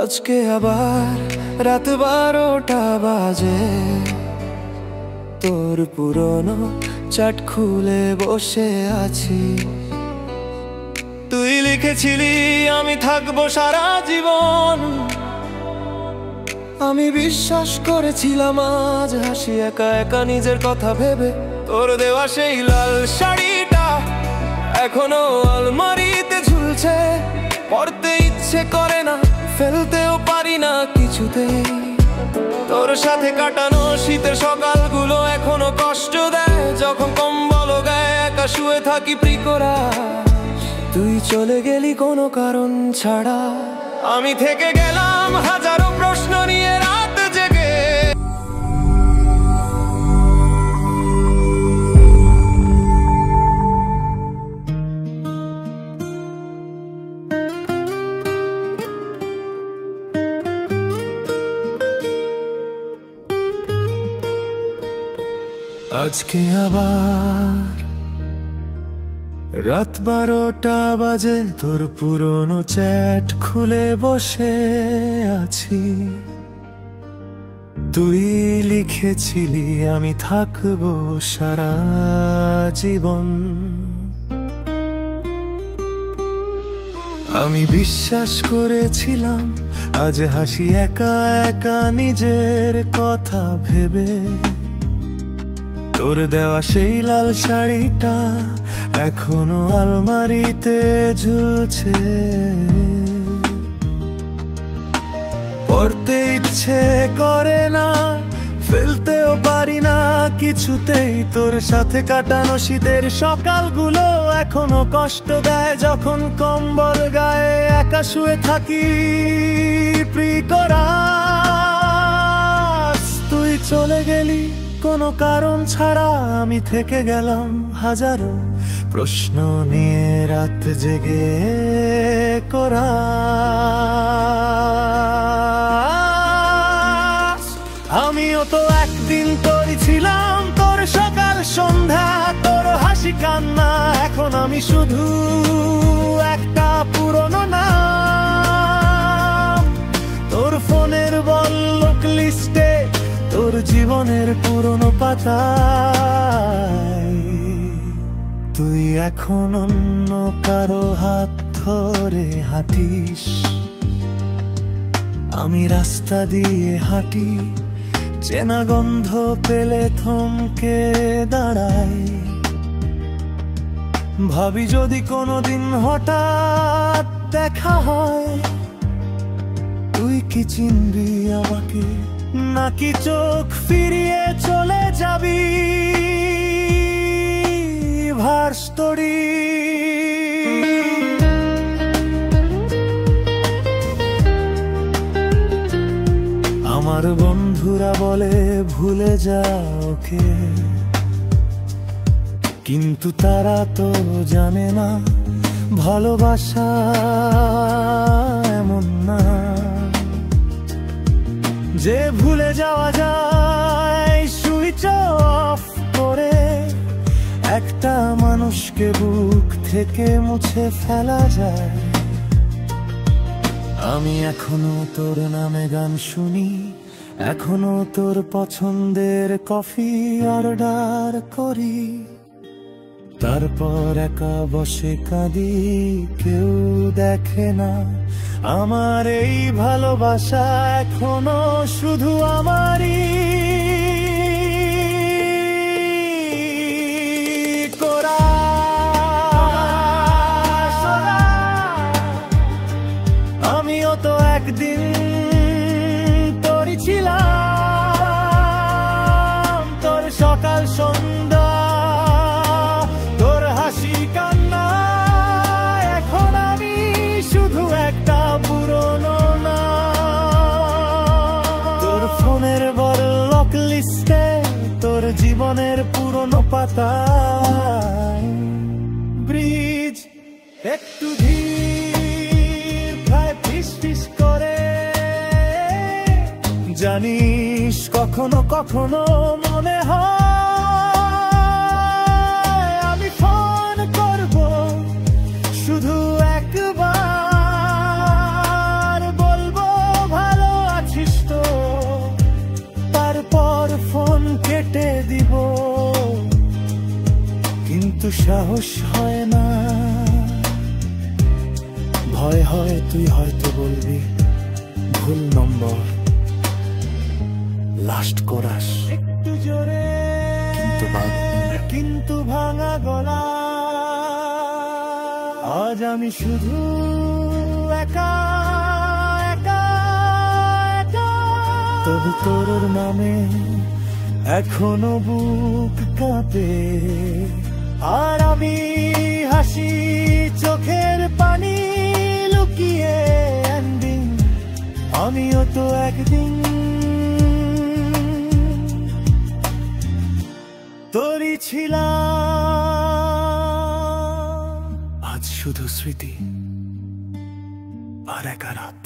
আজকে আবার রাত 12টা বাজে, তোর পুরনো চ্যাট খুলে বসে আছি। তুই লিখেছিলি আমি থাকবো সারা জীবন, আমি বিশ্বাস করেছিলাম। আজ হাসি একা একা নিজের কথা ভেবে। তোর দেওয়া সেই লাল শাড়িটা এখনো আলমারিতে ঝুলছে, পরতে ইচ্ছে করে না, ফেলতেও পারি না কিছুতেই। তোর সাথে কাটানো শীতের সকালগুলো এখনো কষ্ট দেয়, যখন কম্বল গায়ে একা শুয়ে থাকি প্রিকরা। তুই চলে গেলি কোনো কারণ ছাড়া, আমি থেকে গেলাম হাজারো প্রশ্ন নিয়ে রাত জেগে। আজকে আবার রাত 12টা বাজে, তোর পুরনো চ্যাট খুলে বসে আছি। তুই লিখেছিলি আমি থাকবো সারা জীবন, আমি বিশ্বাস করেছিলাম। আজ হাসি একা একা নিজের কথা ভেবে। তোর দেওয়া সেই লাল শাড়িটা এখনো আলমারিতে ঝুলছে, পরতে ইচ্ছে করে না, ফেলতেও পারি না কিছুতেই। তোর সাথে কাটানো শীতের সকালগুলো এখনো কষ্ট দেয়, যখন কম্বল গায়ে একা শুয়ে থাকি প্রিকরা। তুই চলে গেলি কোনো কারণ ছাড়া, আমি থেকে গেলাম হাজারো প্রশ্ন নিয়ে রাত জেগে করা। আমিও তো একদিন তোরই ছিলাম, তোর সকাল সন্ধ্যা, তোর হাসি কান্না। এখন আমি শুধু একটা পুরনো নাম, তোর ফোনের বলক লিস্টে, তোর জীবনের পুরনো পাতায়। তুই এখন অন্য কারো হাত ধরে হাঁটিস, আমি রাস্তা দিয়ে হাঁটি, চেনা গন্ধ পেলে থমকে দাঁড়াই। ভাবি যদি কোনোদিন হঠাৎ দেখা হয়, তুই কি চিনবি আমাকে, নাকি চোখ ফিরিয়ে চলে যাবি ভার্স্টোরি। আমার বন্ধুরা বলে ভুলে যাও ওকে, কিন্তু তারা তো জানে না ভালোবাসা এমন না যে ভুলে যাওয়া যায় সুইচ অফ করে। একটা মানুষকে বুক থেকে মুছে ফেলা যায়। আমি এখনো তোর নামে গান শুনি, এখনো তোর পছন্দের কফি অর্ডার করি। তারপর একা বসে কাঁদি, কেউ দেখে না আমার এই ভালোবাসা এখনো শুধু আমারই করা। আমিও তো একদিন তোরই ছিলাম, তোর সকাল সন্ধ্যা, তোর হাসি কান্না। এখন আমি শুধু একটা পুরনো নাম, তোর ফোনের বলক লিস্টে, তোর জীবনের পুরনো পাতায়। ব্রিজ একটু ধীর, প্রায় ফিস ফিস করে। জানিস কখনো কখনো মনে হয় আমি ফোন করব শুধু একবার, বলবো তারপর ফোন কেটে দিব, কিন্তু সাহস হয় না। ভয় হয় তুই হয়তো বলবি ভুল নম্বর, লাস্ট করাস একটু জোরে, কিন্তু ভাঙা গলা। আজ আমি শুধু একা একা একা, তবু তোর নামে এখনো বুক কাঁপে। আর আমি হাসি চোখের পানি লুকিয়ে এন্ডিং, আমিও তো একদিন তোরই ছিলাম। আজ শুধু স্মৃতি আর একা রাত।